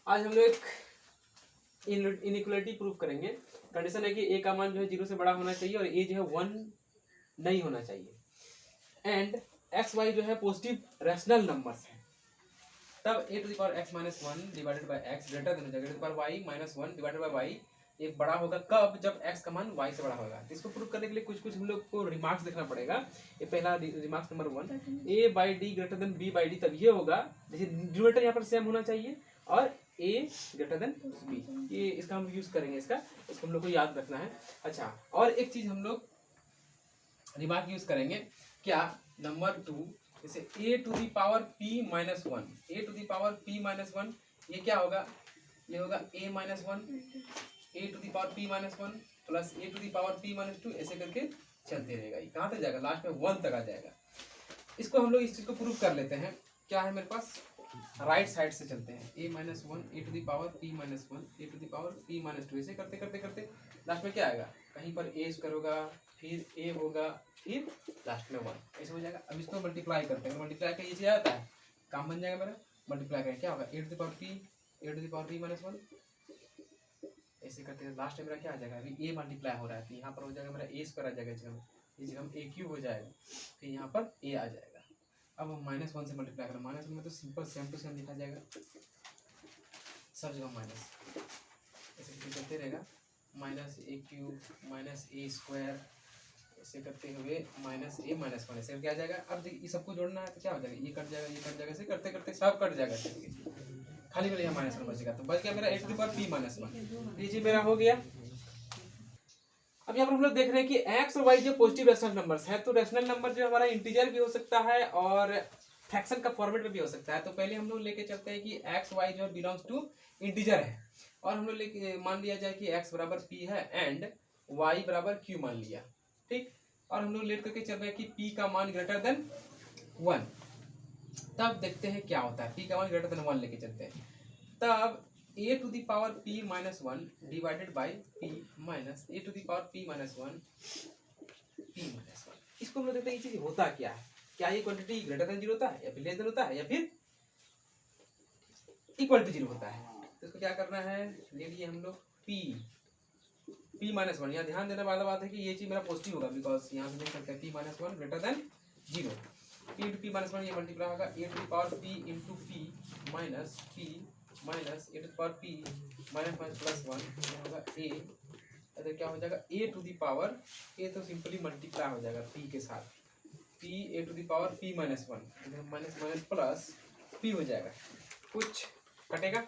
आज हम लोग एक इनइक्वालिटी प्रूफ करेंगे। कंडीशन है कि ए का मान जो है 0 से बड़ा होना चाहिए और ए जो है 1 नहीं होना चाहिए एंड एक्स वाई जो है पॉजिटिव रैशनल नंबर्स है। तब a to the power x minus one divided by x greater than to the power y minus one divided by y एक बड़ा होगा कब? जब x का मान y से बड़ा होगा। तो इसको प्रूव करने के लिए कुछ कुछ हम लोग को रिमार्क्स देखना पड़ेगा। ये पहला remarks number 1, a by D greater than b by D तब ये होगा जैसे डिनोमिनेटर यहाँ पर सेम होना चाहिए और a ग्रेटर देन b। ये इसका हम यूज करेंगे, इसको हम लोग को याद रखना है। अच्छा, और एक चीज हम लोग रिमार्क यूज करेंगे क्या? नंबर 2 जैसे a to the power p minus one, a to the power p minus one ये क्या होगा? ये होगा a minus one A to the power P minus one plus A to the power P minus two, ऐसे करके चलते रहेगा। ये कहाँ तक जाएगा? लास्ट में 1 तक आ जाएगा। इसको हम लोग इस चीज को प्रूव कर लेते हैं। क्या है मेरे पास? राइट साइड से चलते हैं। A minus one A to the power P minus one A to the power P minus two, ऐसे करते करते करते लास्ट में क्या आएगा? कहीं पर ए स्क्वायर होगा, फिर ए होगा, फिर लास्ट में 1, ऐसे हो जाएगा। अब इसको मल्टीप्लाई करते हैं। मल्टीप्लाई का ये आता है, काम बन जाएगा मेरा। मल्टीप्लाई करें क्या होगा? A to the power p a to the power P minus one, ऐसे करते हैं। लास्ट में मेरा क्या आ जाएगा? अभी ए मल्टीप्लाई हो रहा है तो यहाँ पर हो जाएगा मेरा ए स्क्वायर आ जाएगा, इस जगह ए क्यूब हो जाएगा, फिर यहाँ पर ए आ जाएगा। अब हम माइनस वन से मल्टीप्लाई करें, माइनस वन में तो सिंपल सेम टू सेम लिखा जाएगा, सब जगह माइनस, ऐसे करते रहेगा। माइनस ए क्यूब माइनस ए स्क्वायर, ऐसे करते हुए माइनस ए माइनस वन, ऐसे क्या आ जाएगा? अब ये सबको जोड़ना है तो क्या हो जाएगा? ये कट जाएगा, ये कट जाएगा, ऐसे करते करते सब कट जाएगा, खाली मेरा यहाँ माइनस वन बचेगा। तो बच गया मेरा a to the power P minus one, ये मेरा हो गया। अब यहाँ पर हम लोग देख रहे हैं कि एक्स और वाई जो पॉजिटिव रैशनल नंबर्स है, तो रैशनल नंबर जो हमारा इंटीजर भी हो सकता है और फ्रैक्शन का फॉर्मेट में भी हो सकता है। तो पहले हम लोग लेके चलते हैं कि एक्स वाई जो बिलोंग्स टू इंटीजर है और हम लोग लेके मान लिया जाए कि एक्स बराबर पी है एंड वाई बराबर क्यू मान लिया, ठीक। और हम लोग लेट करके चल रहे हैं कि पी का मान ग्रेटर देन 1। तब देखते हैं क्या होता है। पी का मान ग्रेटर देन 1 लेके चलते हैं, तब a to the power P minus one divided by p minus A to the power P minus one p minus one. इसको हम लोग देखते हैं ये चीज होता क्या है। क्या ये क्वांटिटी ग्रेटर देन 0 होता है या फिर लेस देन होता है या फिर इक्वल टू 0 होता है? तो इसको क्या करना है? ले लिए हम लोग पी माइनस वन। यहाँ ध्यान देने वाला बात है कि ये चीज मेरा पॉजिटिव होगा, बिकॉज यहाँ से देख सकते हैं p minus one greater than 0। P into p minus one ये मल्टीप्लाई होगा a to the power p into p minus A to the power P minus minus plus one होगा ए, अगर क्या हो जाएगा? A to the power, a तो simply multiply हो जाएगा पी के साथ, p a to the power P minus one minus minus plus p हो जाएगा। कुछ कटेगा?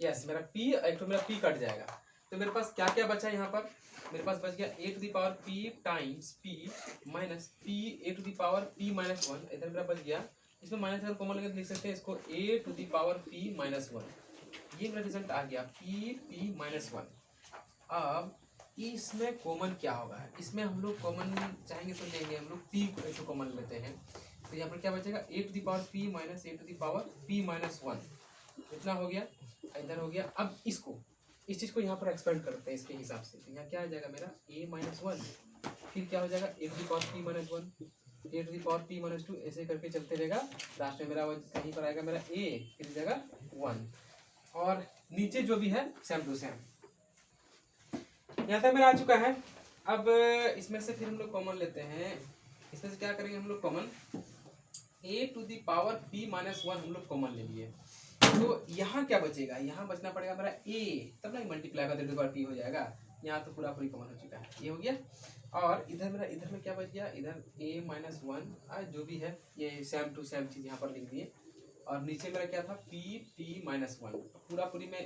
यस, मेरा पी एक तो मेरा पी कट जाएगा। तो मेरे पास क्या क्या बचा यहाँ पर? मेरे पास बच गया a to the power p times p minus p a to the power P minus one, इधर मेरा बच गया। इसमें माइनस अगर कॉमन लेकर लिख सकते हैं इसको a to the power P minus one. ये मेरा रिजल्ट आ गया पी माइनस वन। अब इसमें कॉमन क्या होगा? इसमें हम लोग कॉमन चाहेंगे तो लेंगे हम लोग पी को कॉमन लेते हैं, तो यहाँ पर क्या बचेगा? A to the power P minus A to the power P minus one, इतना हो गया, इधर हो गया। अब इसको इस चीज़ को यहाँ पर एक्सपेंड करते हैं इसके हिसाब से, तो यहाँ क्या आ जाएगा मेरा? ए माइनस वन, फिर क्या हो जाएगा? A to the power P minus one A to the power P minus two, ऐसे करके चलते रहेगा। लास्ट में मेरा कहीं पर आएगा मेरा ए, फिर जगह 1 और नीचे जो भी है सेम टू सेम। यहाँ तक मेरा आ चुका है। अब इसमें से फिर हम लोग कॉमन लेते हैं। इसमें से क्या करेंगे हम लोग? Common A to the power P minus one हम लोग कॉमन ले लिए, तो यहाँ क्या बचेगा? यहाँ बचना पड़ेगा मेरा ए, तब ना मल्टीप्लाई का टू दी पावर पी हो जाएगा। यहाँ तो पूरा पूरी कॉमन हो चुका है, ये हो गया। और इधर मेरा इधर में क्या बच गया? इधर a माइनस वन जो भी है ये सेम टू सेम चीज़ यहाँ पर लिख दिए। और नीचे मेरा क्या था? p माइनस वन, पूरा पूरी में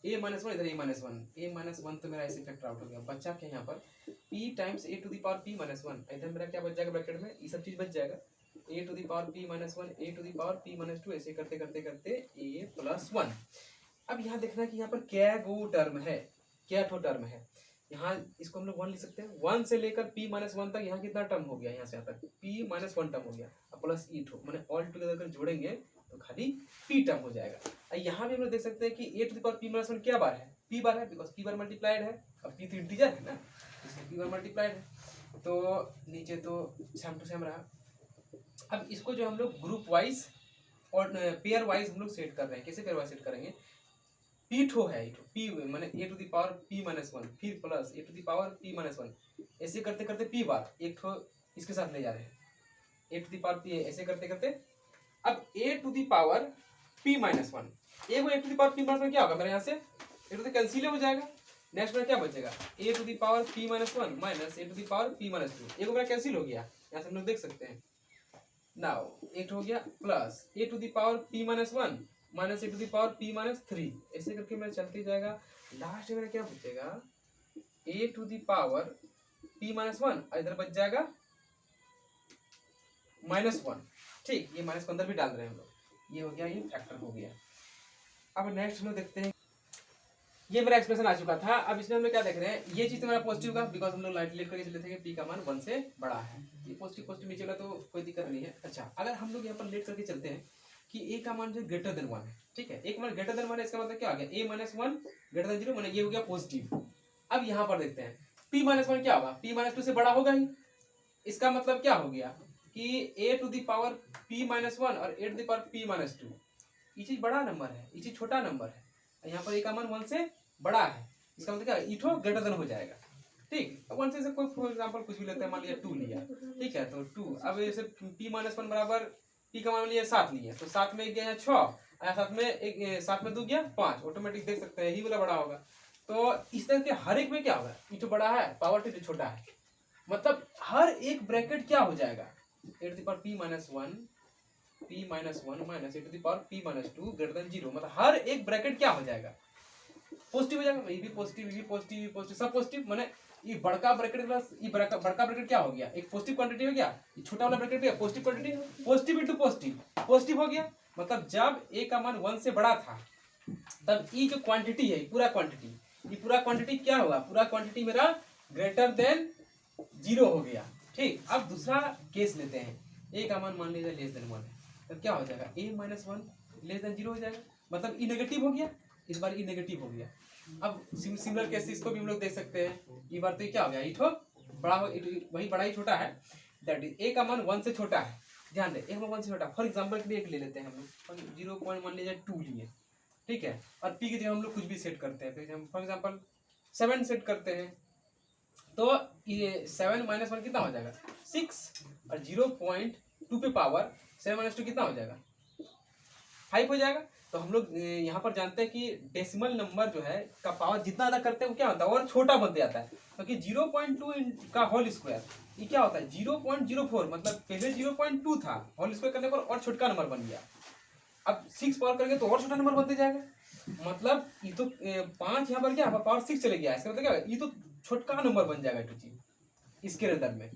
a माइनस वन, इधर a माइनस वन तो मेरा ऐसे फैक्टर आउट हो गया। बच्चा क्या यहाँ पर? p times A to the power p minus one, इधर मेरा क्या बच जाएगा? ब्रैकेट में ये सब चीज़ बच जाएगा a to the power p minus one A to the power p minus two, ऐसे करते करते करते a प्लस वन। अब यहाँ देखना कि यहाँ पर क्या गो टर्म है, क्या ठो टर्म है। यहाँ इसको हम लोग 1 लिख सकते हैं। 1 से लेकर p माइनस वन तक यहाँ कितना टर्म हो गया? यहाँ से यहाँ तक p माइनस वन टर्म हो गया, अब प्लस ई ठो, मैंने ऑल टुगेदर कर जोड़ेंगे तो खाली p टर्म हो जाएगा। यहाँ भी हम लोग देख सकते हैं कि a to the power p minus one क्या बार है? p बार है, बिकॉज p बार मल्टीप्लाइड है। अब p तो इंटीजर है ना, इसलिए p बार मल्टीप्लाइड है, तो नीचे तो सेम टू सेम रहा। अब इसको जो हम लोग ग्रुप वाइज और पेयर वाइज हम लोग सेट कर रहे हैं। कैसे पेयर वाइज सेट करेंगे, पी ठो है, पी माने a to the power P minus one, फिर plus A to the power P minus one, ऐसे करते करते पी बार एक ठो इसके साथ ले जा रहे हैं, a to the power p, ऐसे करते करते अब a to the power P minus one, A to the power P minus one क्या होगा मेरे यहाँ से ए टू द कैंसिल हो जाएगा। नेक्स्ट मेरा क्या बचेगा, a to the power P minus one minus A to the power P minus two, एक मेरा कैंसिल हो गया, यहाँ से हम लोग देख सकते हैं। नाउ एक हो गया plus A to the power P minus one minus A to the power P minus three, ऐसे करके मेरा चलते जाएगा। लास्ट में मेरा क्या बचेगा, a to the power P minus one, इधर बच जाएगा माइनस वन। ठीक, ये माइनस को अंदर भी डाल रहे हैं हम लोग, ये हो गया, ये फैक्टर हो गया। अब नेक्स्ट हम लोग देखते हैं, ये मेरा एक्सप्रेशन आ चुका था। अब इसमें हम लोग क्या देख रहे हैं, ये चीज तो मेरा पॉजिटिव का, बिकॉज हम लोग लाइट लेट करके चले थे कि पी का मान 1 से बड़ा है, ये पॉजिटिव पॉजिटिव नीचे वाला तो कोई दिक्कत नहीं है। अच्छा, अगर हम लोग यहाँ पर लेट करके चलते हैं कि ए का मान जो ग्रेटर देन 1 है, ठीक है, एक मान ग्रेटर देन 1 है, इसका मतलब क्या हो गया, ए माइनस 1 ग्रेटर देन 0, माने ये हो गया पॉजिटिव। अब यहाँ पर देखते हैं पी माइनस 1 क्या होगा, पी माइनस 2 से बड़ा होगा ही, इसका मतलब क्या हो गया कि a to the power P minus 1 और a to the power P minus 2, ये चीज बड़ा नंबर है, ये चीज छोटा नंबर है, यहाँ पर ए का मान 1 से बड़ा है, इसका मतलब क्या है, इठो ग्रेटर देन हो जाएगा। ठीक, अब 1 से कोई फॉर एग्जांपल कुछ भी लेते हैं, मान लिया 2 लिया, ठीक है, तो 2, अब जैसे p माइनस 1 बराबर p का मान लिया 7 लिया, तो 7 में गया 6, साथ में एक 7 में 2 गया 5, ऑटोमेटिक देख सकते हैं ही वाला बड़ा होगा। तो इस तरह के हर एक में क्या होगा, इठो बड़ा है, पावर टू छोटा है, मतलब हर एक ब्रैकेट क्या हो जाएगा, a to the power p minus 1 minus A to the power p minus 2 greater than 0, मतलब हर एक ब्रैकेट क्या हो जाएगा, पॉजिटिव हो जाएगा। ये भी पॉजिटिव, ये भी पॉजिटिव, ये पॉजिटिव, सब पॉजिटिव, माने ये बड़का ब्रैकेट प्लस ये बड़का ब्रैकेट क्या हो गया, एक पॉजिटिव क्वांटिटी हो गया, ये छोटा वाला ब्रैकेट भी है positive quantity, positive into positive, positive हो गया। मतलब जब ए का मान 1 से बड़ा था तब ये जो क्वांटिटी है, पूरा क्वांटिटी, ये पूरा क्वांटिटी क्या होगा, पूरा क्वांटिटी मेरा ग्रेटर देन 0 हो गया। ठीक, अब दूसरा केस लेते हैं, ए का मान लीजिए लेस देन 1 है, तब क्या हो जाएगा, ए माइनस 1 लेस देन 0 हो जाएगा, मतलब ई नेगेटिव हो गया, इस बार ई नेगेटिव हो गया। अब सिमिलर केस इसको भी हम लोग देख सकते हैं, ये बार तो क्या हो गया, इठो बड़ा हो, वही बड़ा ही छोटा है, दैट इज ए का मान 1 से छोटा है, ध्यान दें, ए का मान 1 से छोटा। फॉर एग्जांपल के लिए एक ले लेते हैं हम लोग 0 मान लीजिए 2 लिए, ठीक है, और पी की जगह हम लोग कुछ भी सेट करते हैं, फॉर एग्जांपल 7 सेट करते हैं, तो ये 7 माइनस 1 कितना हो जाएगा 6, और 0.2 पे पावर 7 माइनस 2 कितना हो जाएगा 5 हो जाएगा। तो हम लोग यहाँ पर जानते हैं कि डेसिमल नंबर जो है का पावर जितना ज्यादा करते हैं वो क्या होता है, और छोटा बनते जाता है, क्योंकि 0.2 का होल स्क्वायर ये क्या होता है 0.04, मतलब पहले 0.2 था, होल स्क्वायर करने पर और छोटा नंबर बन गया, अब 6 पावर करेंगे तो और छोटा नंबर बनते जाएगा, मतलब ये तो 5 यहाँ पर क्या पावर 6 चले गया, इसका मतलब क्या, ये तो छोटा नंबर बन जाएगा टू चीज इसके अंदर में।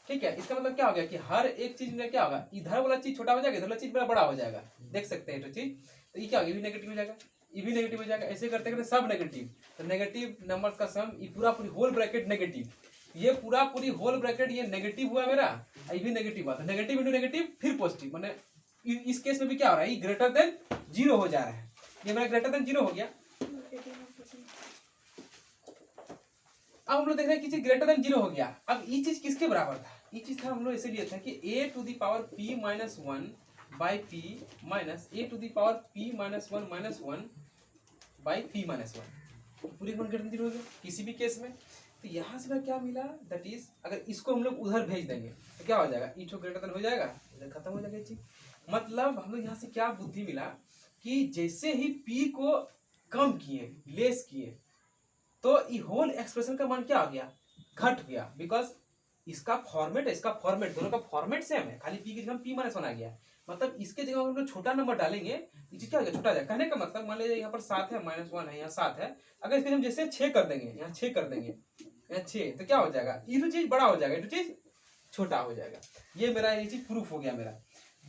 ठीक है, इसका मतलब क्या हो गया कि हर एक चीज में क्या होगा, इधर वाला चीज छोटा हो जाएगा, इधर वाला चीज बड़ा हो जाएगा, देख सकते हैं तो चीज, तो ये क्या होगा, ये भी नेगेटिव हो जाएगा, ये भी नेगेटिव हो जाएगा, ऐसे करते करते सब नेगेटिव, तो नेगेटिव नंबर्स का सम, ये पूरा पूरी होल ब्रैकेट नेगेटिव, ये पूरा पूरी होल ब्रैकेट ये नेगेटिव हुआ मेरा, ये भी नेगेटिव हुआ, तो नेगेटिव इंटू नेगेटिव फिर पॉजिटिव, माने इस केस में भी क्या हो रहा है, ये ग्रेटर देन 0 हो जा रहा है, ये मेरा ग्रेटर देन 0 हो गया। अब हम लोग देख रहे हैं कि चीज ग्रेटर देन 0 हो गया, अब ये चीज किसके बराबर था, ये चीज था हम लोग ऐसे लिए था कि a to the power p minus 1 by p minus a to the power p minus 1 by p minus 1, पूरी मान ग्रेटर देन 0 हो गया किसी भी केस में। तो यहाँ से क्या मिला, दैट इज अगर इसको हम लोग उधर भेज देंगे तो क्या हो जाएगा, ई टू ग्रेटर देन हो जाएगा, इधर खत्म हो जाएगा ये चीज। मतलब हम लोग यहाँ से क्या बुद्धि मिला कि जैसे ही p को कम किए, लेस किए, तो ये होल एक्सप्रेशन का मान क्या आ गया, घट गया, बिकॉज इसका फॉर्मेट है, इसका फॉर्मेट, दोनों का फॉर्मेट सेम है, खाली p की जगह p माइनस 1 आ गया, मतलब इसके जगह हम लोग छोटा नंबर डालेंगे, ये चीज क्या हो गया, छोटा जाएगा। कहने का मतलब मान लीजिए यहाँ पर 7 है, माइनस 1 है, यहाँ 7 है, अगर इसके हम जैसे 6 कर देंगे, यहाँ 6 कर देंगे, यहाँ 6, तो क्या हो जाएगा, ये तो चीज बड़ा हो जाएगा, ये तो चीज छोटा हो जाएगा। ये मेरा ये चीज प्रूफ हो गया मेरा,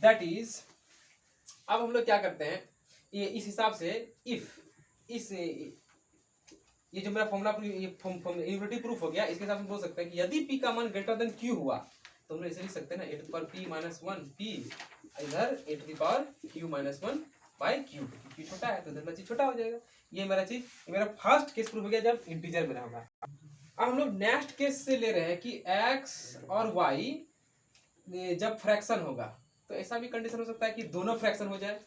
दैट इज। अब हम लोग क्या करते हैं, ये इस हिसाब से इफ इस ये जो मेरा फॉर्मूला इनवर्टिव प्रूफ हो गया, इसके हिसाब से बोल सकते हैं कि यदि p का मान ग्रेटर देन q हुआ तो हम लोग ऐसे लिख सकते हैं ना, a to power p minus 1 p, इधर a to power q minus 1 by q, p छोटा है तो इधर चीज छोटा हो जाएगा। ये मेरा चीज, मेरा फर्स्ट केस प्रूफ हो गया जब इंटीजर में होगा। अब हम लोग नेक्स्ट केस से ले रहे हैं कि x और y जब फ्रैक्शन होगा, तो ऐसा भी कंडीशन हो सकता है कि दोनों फ्रैक्शन हो जाए,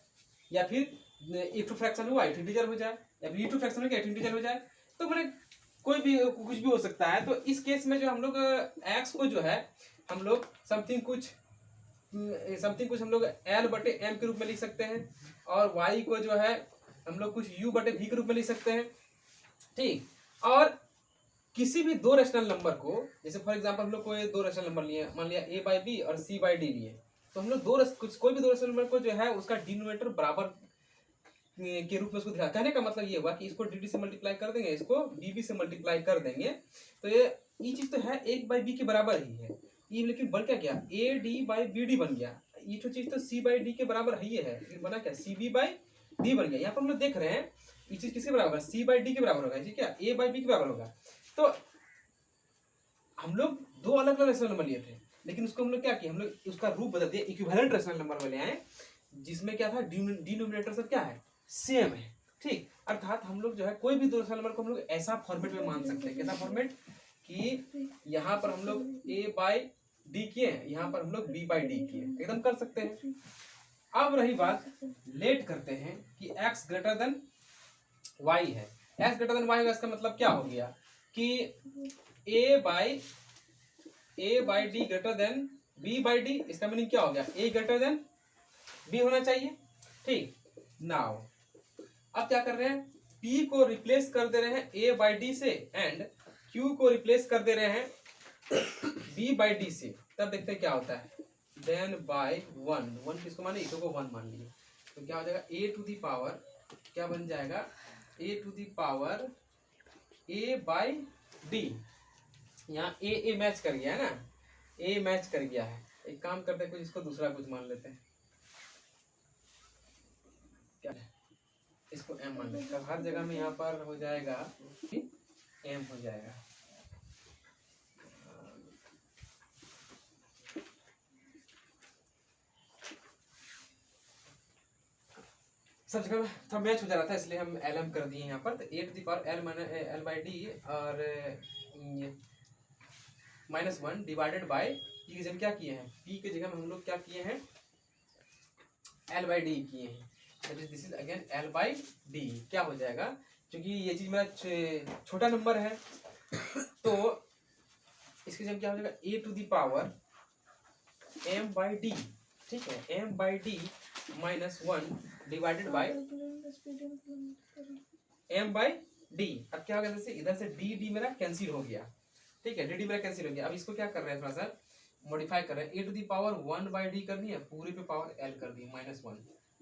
या फिर एक टू फ्रैक्शन हुआ एक इंटीजर हो जाए, या फिर टू फ्रैक्शन हो गया एक इंटीजर हो जाए, तो मैंने कोई भी कुछ भी हो सकता है। तो इस केस में जो हम लोग एक्स को जो है हम लोग समथिंग कुछ हम लोग एल बटे एम के रूप में लिख सकते हैं, और वाई को जो है हम लोग कुछ यू बटे वी के रूप में लिख सकते हैं, ठीक। और किसी भी दो रेशनल नंबर को, जैसे फॉर एग्जांपल हम लोग कोई दो रेशनल नंबर लिए, मान लिया a बाई बी और c बाई डी लिए, तो हम लोग कोई भी दो रेशनल नंबर को जो है उसका डिनोमिनेटर बराबर के रूप में उसको दिखा। कहने का मतलब ये हुआ कि इसको dd से मल्टीप्लाई कर देंगे, इसको bb से मल्टीप्लाई कर देंगे, तो ये चीज तो है एक बाई बी के बराबर ही है ये, लेकिन बन क्या गया a d by B D बन गया। ये तो चीज तो c बाई डी के बराबर ही है, लेकिन बना क्या सी बी बाई डी बन गया। यहाँ पर हम लोग देख रहे हैं ये चीज किसके बराबर, सी बाई डी के बराबर होगा, ठीक है, a बाई बी के बराबर होगा। तो हम लोग दो अलग अलग रेशनल नंबर लिए थे, लेकिन उसको हम लोग क्या किया, हम लोग उसका रूप बदल दिया, इक्विवेलेंट रेशनल नंबर में ले आए, जिसमें क्या था डिनोमिनेटर सब क्या है सेम है, ठीक। अर्थात हम लोग जो है कोई भी दो रेशनल नंबर को हम लोग ऐसा फॉर्मेट में मान सकते हैं, कैसा फॉर्मेट कि यहाँ पर हम लोग a बाई डी किए, यहाँ पर हम लोग b बाई डी किए, एकदम कर सकते हैं। अब रही बात, लेट करते हैं कि x ग्रेटर देन y है, x ग्रेटर देन y होगा, इसका मतलब क्या हो गया कि a by D greater than b by D, इसका मीनिंग क्या हो गया a ग्रेटर देन b होना चाहिए, ठीक। नाउ अब क्या कर रहे हैं, p को रिप्लेस कर दे रहे हैं a बाई डी से, एंड q को रिप्लेस कर दे रहे हैं b बाई डी से, तब देखते हैं क्या होता है। देन बाय वन किसको माने, इको को वन मान लिए, तो क्या हो जाएगा a टू दी पावर, क्या बन जाएगा a to the power a by D. यहाँ a मैच कर गया है ना, a मैच कर गया है। एक काम करते हैं, कुछ इसको दूसरा कुछ मान लेते हैं, क्या है इसको m मान लेते हैं, हर जगह में यहाँ पर हो जाएगा m हो जाएगा। सब जगह थोड़ा मैच हो जा रहा था, इसलिए हम lm कर दिए यहाँ पर। तो a to the power l minus l by d और minus one divided by p की जगह क्या किए हैं, p की जगह में हम लोग क्या किए हैं l बाई डी किए हैं, that is this is again l by D. क्या हो जाएगा, क्योंकि ये चीज मेरा छोटा नंबर है, तो इसकी जगह क्या हो जाएगा a to the power m by D, ठीक है, m by D minus one divided by m by D. अब क्या होगा, जैसे इधर से डी मेरा कैंसिल हो गया, ठीक है, डी मेरा कैंसिल हो गया। अब इसको क्या कर रहे हैं, थोड़ा सा मॉडिफाई कर रहे हैं, a to the power one by d कर दिया, पूरे पे पावर l कर दी, minus one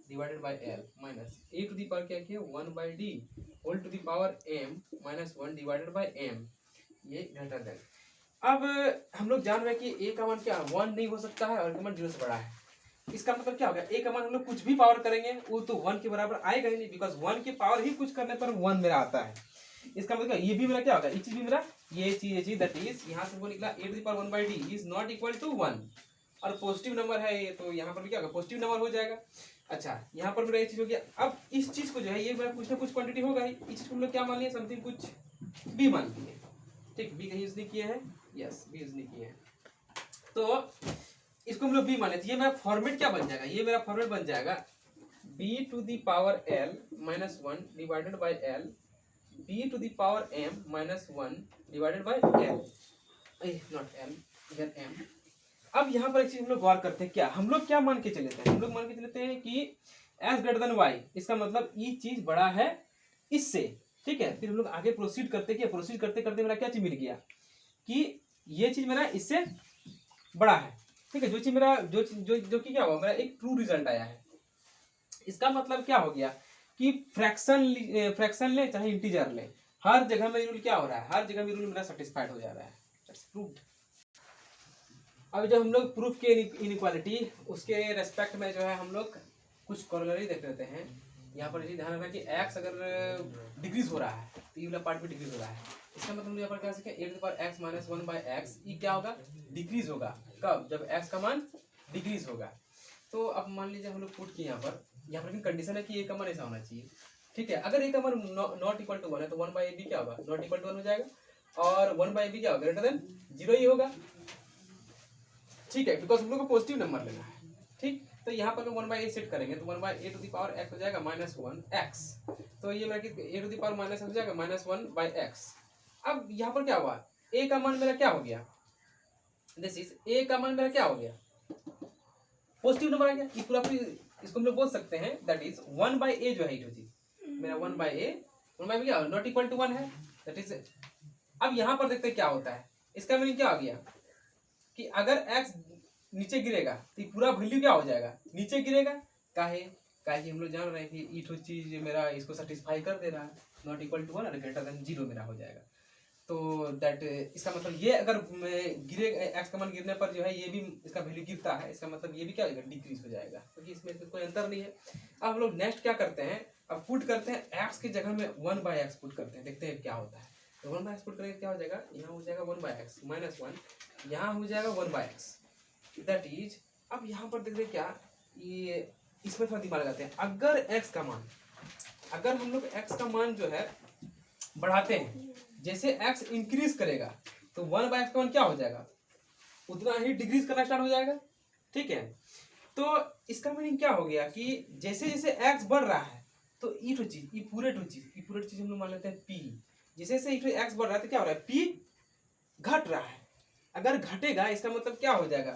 divided by l minus a to the power क्या किया one by d whole to the power m minus one divided by m, ये greater than. अब हम लोग जान रहे हैं कि a का मान क्या वन नहीं हो सकता है और a का मान जीरो से बड़ा है। इसका मतलब क्या हो गया, a का मान हम लोग कुछ भी पावर करेंगे वो तो वन के बराबर आएगा ही नहीं, बिकॉज वन की पावर ही कुछ करने पर वन मेरा आता है। इसका मतलब ये भी मेरा क्या होगा, ये चीज भी मेरा ये चीज दैट इज यहाँ से वो निकला a to the power one by D is not equal to one, और पॉजिटिव नंबर है ये, तो यहाँ पर भी क्या होगा पॉजिटिव नंबर हो जाएगा। अच्छा, यहाँ पर मेरा ये चीज हो गया। अब इस चीज को जो है ये मेरा कुछ ना कुछ क्वांटिटी होगा ही, इस चीज को हम लोग क्या मान लिया, समथिंग कुछ b मान लिए, ठीक, b कहीं यूज नहीं किए हैं, यस b यूज नहीं किए हैं, तो इसको हम लोग b मान लेते। ये मेरा फॉर्मेट क्या बन जाएगा, ये मेरा फॉर्मेट बन जाएगा b to the power l minus one divided by l, b to the power m minus one divided by l, not l इधर m। अब यहाँ पर एक चीज हम लोग गौर करते हैं, क्या हम लोग क्या मान के चलेते हैं, हम लोग मान के चलते हैं कि s ग्रेटर देन y, इसका मतलब ये चीज बड़ा है इससे, ठीक है। फिर हम लोग आगे प्रोसीड करते कि प्रोसीड करते करते मेरा क्या चीज मिल गया कि ये चीज मेरा इससे बड़ा है, ठीक है। जो चीज मेरा जो कि क्या हुआ, मेरा एक ट्रू रिजल्ट आया है। इसका मतलब क्या हो गया कि फ्रैक्शन ले चाहे इंटीजर ले, हर जगह में रूल क्या हो रहा है, हर जगह में रूल मेरा सेटिस्फाइड हो जा रहा है, दैट्स प्रूव्ड। अब जब हम लोग प्रूफ के इनइक्वालिटी उसके रेस्पेक्ट में जो है हम लोग कुछ कॉरोलरी देख लेते हैं। यहाँ पर ये ध्यान रखना कि x अगर डिक्रीज हो रहा है तो ये वाला पार्ट भी डिक्रीज हो रहा है, इसका मतलब यहाँ पर क्या सके a to the power x minus one by X, ये क्या होगा डिक्रीज होगा, कब, जब x का मान डिक्रीज होगा। तो अब मान लीजिए हम लोग पुट किए यहाँ पर लेकिन कंडीशन है कि a का मान ऐसा होना चाहिए, ठीक है। अगर a का मान नॉट इक्वल टू वन है तो वन बाई बी क्या होगा, नॉट इक्वल टू वन हो जाएगा, और वन बाई बी क्या होगा, ग्रेटर देन जीरो ही होगा, ठीक है, बिकॉज हम लोग को पॉजिटिव नंबर लेना है, ठीक। तो यहाँ पर हम 1/a सेट करेंगे तो 1/a to the power x हो जाएगा -1x। तो ये मेरा a to the power minus हो जाएगा -1/x। अब यहाँ पर क्या हुआ, a का मान मेरा क्या हो गया, दिस इज a का मान मेरा क्या हो गया, पॉजिटिव नंबर आ गया। ये पूरा इसको हम लोग बोल सकते हैं दैट इज 1/a जो है ये चीज मेरा 1/a क्या नॉट इक्वल टू 1 है, दैट इज। अब यहाँ पर देखते हैं क्या होता है, इसका मीनिंग क्या हो गया कि अगर x नीचे गिरेगा तो ये पूरा वैल्यू क्या हो जाएगा, नीचे गिरेगा। काहे काहे हम लोग जान रहे हैं कि ये तो चीज मेरा इसको सेटिस्फाई कर दे रहा है, नॉट इक्वल टू 1 और ग्रेटर देन 0 मेरा हो जाएगा। तो दैट इसका मतलब ये अगर गिरे x का मान गिरने पर जो है ये भी इसका वैल्यू गिरता है, इसका मतलब ये भी क्या हो जाएगा, डिक्रीज हो जाएगा, क्योंकि इसमें कोई अंतर नहीं है। अब हम लोग नेक्स्ट क्या करते हैं, अब पुट करते हैं x की जगह में 1/x पुट करते हैं, देखते हैं क्या होता है। तो 1/x पुट करेंगे क्या हो जाएगा, यहाँ हो जाएगा 1/x -1, यहाँ हो जाएगा 1/x दैट इज। अब यहाँ पर देखते हैं क्या, ये इसमें थोड़ा दिमाग लगाते हैं। अगर x का मान, अगर हम लोग x का मान जो है बढ़ाते हैं, जैसे x इंक्रीज करेगा तो 1/x का मान क्या हो जाएगा, उतना ही डिक्रीज करना स्टार्ट हो जाएगा, ठीक है। तो इसका मीनिंग क्या हो गया कि जैसे जैसे x बढ़ रहा है तो ये चीज, ये पूरे चीज हम लोग मान लेते हैं p। जैसे जैसे x बढ़ रहा है तो क्या हो रहा है, p घट रहा है। अगर घटेगा इसका मतलब क्या हो जाएगा,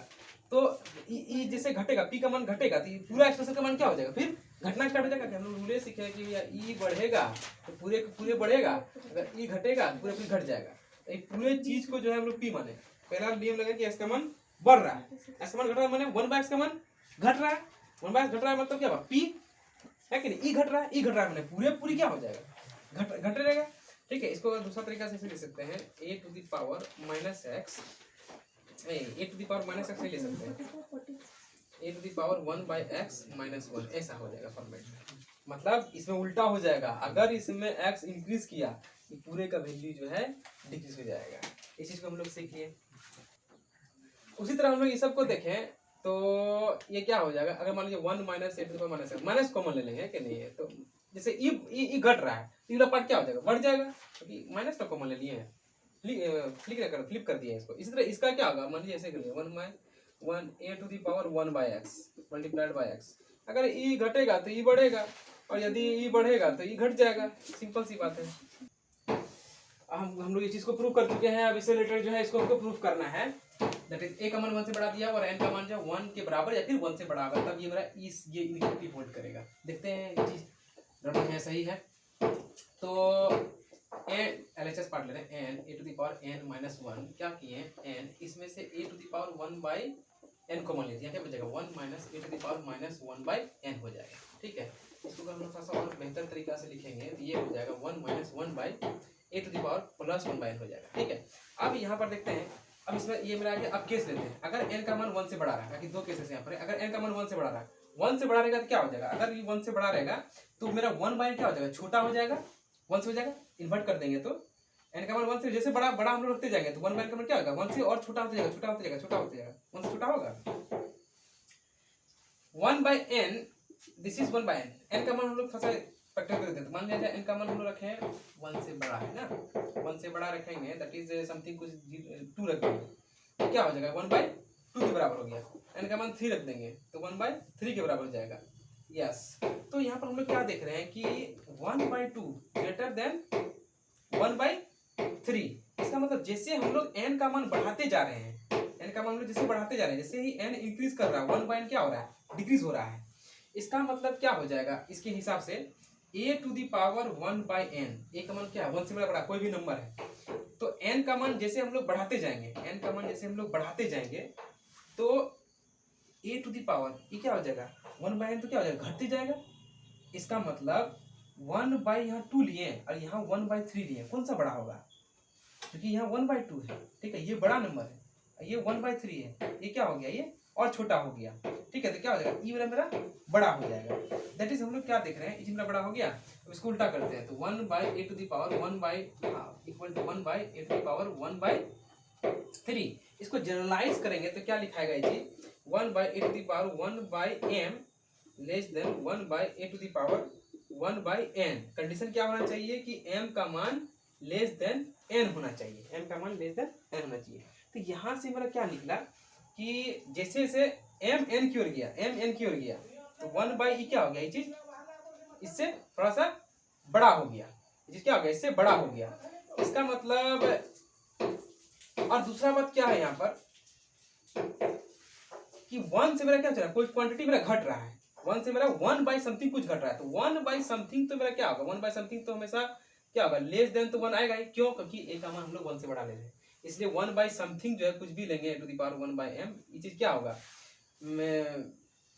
तो ये जैसे घटेगा, p का मान घटेगा तो पूरा एक्सप्रेशन का मान क्या हो जाएगा, फिर घटना स्टार्ट हो जाएगा। कि हम लोग रूले सीखे हैं कि भैया ई बढ़ेगा तो पूरे बढ़ेगा, अगर ई घटेगा तो पूरे फिर घट जाएगा। तो ये पूरे चीज को जो है हम लोग p माने, पहला नियम लगा कि x का मान बढ़ रहा है, x का मान घट रहा है माने 1/x का मान घट रहा है, 1/x घट रहा है मतलब क्या हुआ, p है कि नहीं, ई घट रहा है, ई घट रहा है माने पूरी क्या हो जाएगा, घट रहेगा, ठीक है। इसको दूसरा तरीका से लिख सकते हैं a to the power -x, a to the power -x ले सकते हैं, a to the power 1/x -1 ऐसा हो जाएगा फॉर्मेट में। मतलब इसमें उल्टा हो जाएगा, अगर इसमें x इंक्रीज किया तो पूरे का वैल्यू जो है डिक्रीज हो जाएगा। इस चीज को हम लोग सीख लिए। उसी तरह हम लोग ये सब को देखें तो ये क्या हो जाएगा, अगर मान लीजिए 1 -a to the power -x minus common ले लेंगे कि नहीं है, तो जैसे ई घट रहा है तो ये पार्ट क्या हो जाएगा, बढ़ जाएगा, क्योंकि माइनस का कॉमन ले लिए हैं, फ्लिप कर दिया इसको। इसी तरह इसका क्या होगा, मान लीजिए ऐसे कर लिया 1 a to the power 1/x multiplied by x। अगर ई घटेगा तो ई बढ़ेगा, और यदि ई बढ़ेगा तो ई घट जाएगा, सिंपल सी बात है। हम लोग ये चीज को प्रूव कर चुके हैं। अब इससे रिलेटेड जो है इसको हमको प्रूव करना है, दैट इज a का मान 1 से बढ़ा दिया और n का मान जो 1 के बराबर या फिर 1 से बड़ा होगा, तब ये मेरा ये इनइक्वालिटी होल्ड करेगा। देखते हैं ये चीज गड़बड़ है सही है। तो LHS पार्ट ले रहे हैं, n a to the power n -1 क्या किए n, इसमें से a to the power 1/n common ले दिया, क्या बचेगा 1 - a to the power -1/n हो जाएगा, ठीक है। इसको अगर हम थोड़ा सा और बेहतर तरीका से लिखेंगे तो ये हो जाएगा 1 - 1/a to the power +1/n हो जाएगा, ठीक है। अब यहाँ पर देखते हैं, अब इसमें ये मेरा आगे, अब केस लेते हैं, अगर n का मान 1 से बड़ा रहा है, दो केसेस यहाँ पर, अगर n का मान 1 से बड़ा रहा, 1 से बड़ा रहेगा तो क्या हो जाएगा, अगर ये 1 से बड़ा रहेगा तो मेरा 1/n क्या हो जाएगा, छोटा हो जाएगा, 1 से हो जाएगा, इन्वर्ट कर देंगे तो n का मान 1 से जैसे बड़ा हम लोग रखते जाएंगे तो 1/n का मान क्या होगा, 1 से और छोटा होता जाएगा, 1 से छोटा होगा, 1/n, this is 1/n, n का मान हम लोग थोड़ा सा फैक्टर कर देते हैं। तो मान लिया जाए n का मान हम लोग रखे हैं 1 से बड़ा है ना, 1 से बड़ा रखेंगे, दैट इज समथिंग कुछ 2 रख देंगे तो क्या हो जाएगा 1/2 के बराबर हो गया। n का मान 3 रख देंगे तो 1/3 के बराबर हो जाएगा, यस। तो यहाँ पर हम लोग क्या देख रहे हैं कि 1/2 ग्रेटर देन 1/3। इसका मतलब जैसे हम लोग n का मान बढ़ाते जा रहे हैं, n का मान हम लोग जैसे बढ़ाते जा रहे हैं, जैसे ही n इंक्रीज कर रहा है 1/n क्या हो रहा है, डिक्रीज हो रहा है। इसका मतलब क्या हो जाएगा, इसके हिसाब से a to the power 1/n, a का मान क्या है 1 से बड़ा कोई भी नंबर है, तो n का मान जैसे हम लोग बढ़ाते जाएंगे, n का मान जैसे हम लोग बढ़ाते जाएंगे तो a टू द पावर ये क्या हो जाएगा 1/n, तो क्या हो जाएगा घटते जाएगा। इसका मतलब 1/ यहाँ 2 लिए और यहाँ 1/3 लिए, कौन सा बड़ा होगा, क्योंकि यहाँ 1/2 है, ठीक है, ये बड़ा नंबर है, ये 1/3 है, ये क्या हो गया, ये और छोटा हो गया, ठीक है। तो क्या हो जाएगा, ई मेरा बड़ा हो जाएगा, दैट इज हम लोग क्या देख रहे हैं, ई मेरा बड़ा हो गया। अब इसको उल्टा करते हैं तो 1/a to the power 1/2 equal to 1/a to the power 1/3। इसको जनरलाइज करेंगे तो क्या लिखाएगा ये चीज, 1/a to the power 1/m less than 1/a to the power 1/n। Condition क्या होना चाहिए कि m का मान लेस देन n होना चाहिए, m का मान लेस देन n होना चाहिए। तो यहाँ से मेरा क्या निकला कि जैसे जैसे एम एन की ओर गया, एम एन की ओर गया, तो 1/e क्या हो गया, ये चीज इससे थोड़ा सा बड़ा हो गया, ये चीज क्या हो गया, इससे बड़ा हो गया। इसका मतलब, और दूसरा बात क्या है यहाँ पर कि 1 से मेरा क्या चल रहा है, कोई क्वांटिटी मेरा घट रहा है, 1 से मेरा 1 समथिंग कुछ घट रहा है, तो 1 समथिंग तो मेरा क्या होगा, 1 समथिंग तो हमेशा क्या होगा, लेस देन तो 1 आएगा ही, क्यों, क्योंकि ए का मान हम लोग 1 से बढ़ा ले रहे हैं, इसलिए 1 समथिंग जो है कुछ भी लेंगे टू द पावर 1/m, ये चीज क्या होगा,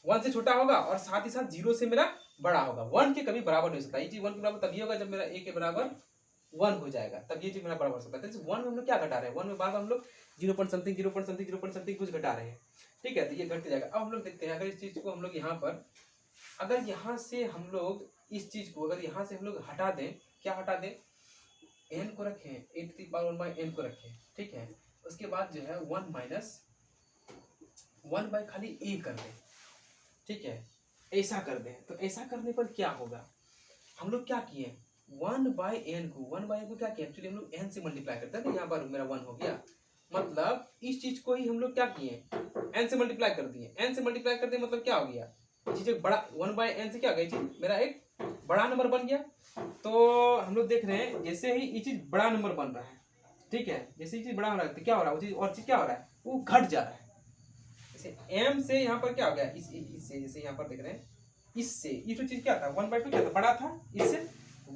1 से छोटा होगा और साथ ही साथ 0 से मेरा बड़ा होगा, 1 के कभी बराबर नहीं हो सकता, ये चीज 1 के बराबर तभी होगा जब मेरा a के बराबर 1 हो जाएगा, तब ये चीज मेरा बराबर हो सकता है। तो 1 में हम लोग क्या घटा रहे हैं, 1 में बार बार हम लोग 0 point something 0 point something 0 point something कुछ घटा रहे हैं, ठीक है, तो ये घटते जाएगा। अब हम लोग देखते हैं, अगर इस चीज को हम लोग यहाँ पर, अगर यहाँ से हम लोग इस चीज को अगर यहाँ से हम लोग हटा दें, क्या हटा दें, n को रखें, a to the power 1/n को रखें, ठीक है, उसके बाद जो है 1 माइनस 1 खाली a कर दें, ठीक है, ऐसा कर दें, तो ऐसा करने पर क्या होगा, हम लोग क्या किए, 1/n को क्या किया, एक्चुअली हम लोग n से मल्टीप्लाई करते हैं, तो यहाँ पर मेरा 1 हो गया, मतलब इस चीज को ही हम लोग क्या किए, n से मल्टीप्लाई कर दिए, n से मल्टीप्लाई कर दिए, मतलब क्या हो गया, चीज एक बड़ा 1/n से क्या हो गया, चीज मेरा एक बड़ा नंबर बन गया। तो हम लोग देख रहे हैं जैसे ही ये चीज बड़ा नंबर बन रहा है, ठीक है, जैसे ये चीज बड़ा हो रहा है तो क्या हो रहा है, वो चीज और चीज क्या हो रहा है, वो घट जा रहा है, जैसे m से यहाँ पर क्या हो गया, इससे जैसे यहाँ पर देख रहे हैं, इससे ये जो चीज क्या था 1/2 क्या था, बड़ा था, इससे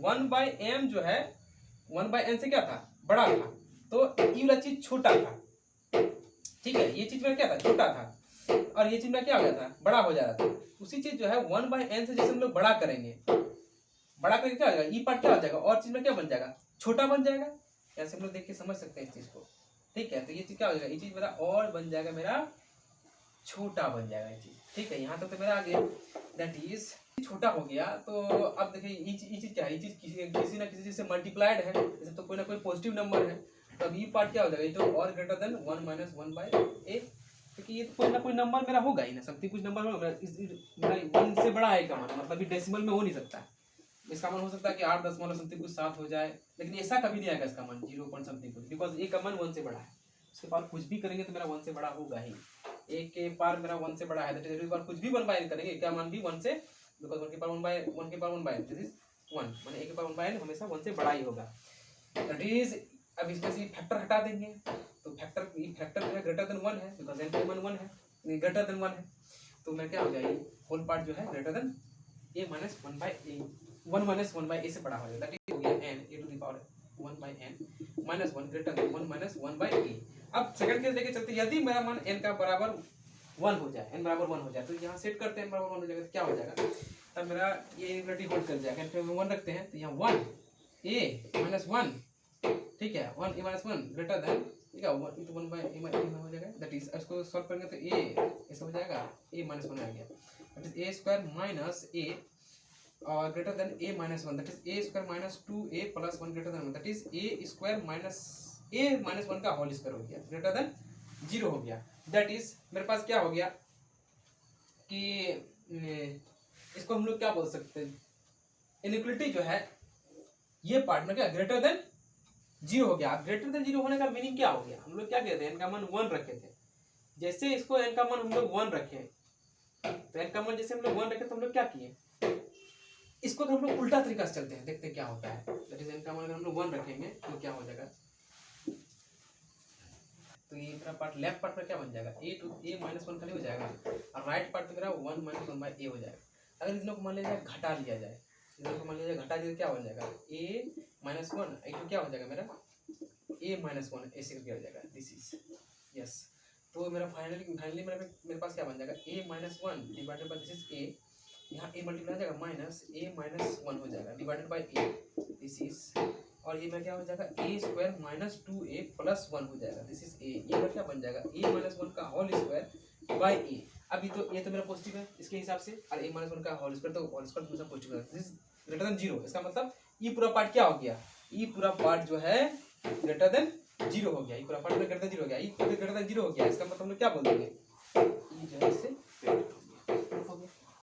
1/m जो है 1/n से क्या था, बड़ा था, तो ये वाला चीज छोटा था, ठीक है, ये चीज मेरा क्या था, छोटा था, और ये चीज मेरा क्या हो गया था, बड़ा हो जा रहा था। उसी चीज जो है 1/n से जैसे हम लोग बड़ा करेंगे, बड़ा करके क्या हो जाएगा, ई पार्ट क्या हो जाएगा, और चीज में क्या बन जाएगा, छोटा बन जाएगा, ऐसे हम लोग देख के समझ सकते हैं इस चीज को, ठीक है, तो ये चीज क्या हो जाएगा, ये चीज मेरा और बन जाएगा, मेरा छोटा बन जाएगा ये चीज, ठीक है, यहाँ तक तो मेरा आ गया, दैट इज छोटा हो गया। तो अब देखिए ये चीज क्या है, ये चीज किसी ना किसी चीज से मल्टीप्लाइड है, जैसे तो कोई ना कोई पॉजिटिव नंबर है, तो अब ये पार्ट क्या हो जाएगा, ये तो और ग्रेटर देन 1 माइनस 1/a, क्योंकि ये तो कोई ना कोई नंबर मेरा होगा ही ना, समथिंग कुछ नंबर होगा मेरा 1 से बड़ा है का मान, मतलब ये डेसिमल में हो नहीं सकता है, इसका मान हो सकता है कि 8 दशमलव समथिंग कुछ 7 हो जाए, लेकिन ऐसा कभी नहीं आएगा इसका मान 0 पॉइंट समथिंग कुछ, बिकॉज ए का मान 1 से बड़ा है, उसके पार कुछ भी करेंगे तो मेरा 1 से बड़ा होगा ही, ए के पार मेरा 1 से बड़ा है, दैट इज बार कुछ भी 1/n करेंगे, क्या मान भी 1 से, बिकॉज 1 के पावर 1/n दिस इज 1, माने a के पावर 1/n हमेशा 1 से बड़ा ही होगा, दैट इज। अब इसमें से फैक्टर हटा देंगे, तो फैक्टर जो है ग्रेटर देन 1 है, बिकॉज n का मान 1 है, ग्रेटर देन 1 है, तो मैं क्या हो गया, ये होल पार्ट जो है greater than a minus 1/a, 1 minus 1/a से बड़ा हो जाएगा, दैट हो गया n a to the power 1/n minus 1 greater than 1 minus 1/a। अब सेकंड केस लेके चलते, यदि मेरा मान n का बराबर 1 हो जाए, n बराबर 1 हो जाए, तो यहाँ सेट करते हैं, n बराबर 1 हो जाएगा तो क्या हो जाएगा, तब मेरा ये इनवर्टी होल्ड कर जाएगा, फिर 1 रखते हैं, तो यहाँ 1 a माइनस 1, ठीक है, 1 a माइनस 1 ग्रेटर देन, ठीक है, 1 into 1/a हो जाएगा, दैट इज, इसको सॉल्व करेंगे तो a ऐसा हो जाएगा, a माइनस 1 आ गया, that is a square minus a और greater than a minus 1, that is a square minus 2a plus 1 greater than 1, that is a square minus a minus 1 का whole square हो गया, greater than 0 हो गया, that is मेरे पास क्या हो गया कि इसको हम लोग क्या बोल सकते हैं, इनइक्वालिटी जो है ये पार्ट में क्या ग्रेटर देन 0 हो गया। अब ग्रेटर देन 0 होने का मीनिंग क्या हो गया, हम लोग क्या कहते हैं, n का मान 1 रखे थे, जैसे इसको n का मान हम लोग 1 रखे, तो n का मान जैसे हम लोग 1 रखे तो हम लोग क्या किए, इसको हम लोग उल्टा तरीका से चलते हैं, देखते हैं क्या होता है, दैट इज n का मान अगर हम लोग 1 रखेंगे तो क्या हो जाएगा, तो ये मेरा पार्ट लेफ्ट पार्ट में क्या बन जाएगा, a माइनस 1 खाली हो जाएगा, और राइट पार्ट में मेरा 1 माइनस 1/a हो जाएगा। अगर इन लोग को मान लिया जाए घटा लिया जाए, इन लोग को मान लिया जाए घटा दिया, क्या बन जाएगा, a माइनस 1, तो क्या हो जाएगा मेरा a माइनस 1 ऐसे करके हो जाएगा, दिस इज यस। तो मेरा फाइनली मेरे पास क्या बन जाएगा, a minus 1 divided by this is a, यहाँ a मल्टीप्लाई हो जाएगा माइनस a माइनस 1 हो जाएगा divided by a, this is, और ये में क्या हो जाएगा a square minus 2a plus 1 हो जाएगा, दिस इज a, ये में क्या बन जाएगा a माइनस 1 का होल स्क्वायर बाई a। अभी तो ये तो मेरा पॉजिटिव है इसके हिसाब से, और a माइनस 1 का होल स्क्वायर, तो होल स्क्वायर दूसरा पॉजिटिव है, दिस इज ग्रेटर देन 0, इसका मतलब ये पूरा पार्ट क्या हो गया, ये पूरा पार्ट जो है ग्रेटर देन 0 हो गया, ये पूरा पार्ट ग्रेटर देन 0 हो गया, ये ग्रेटर देन 0 हो गया, इसका मतलब हम लोग क्या बोल देंगे, ये जो है इससे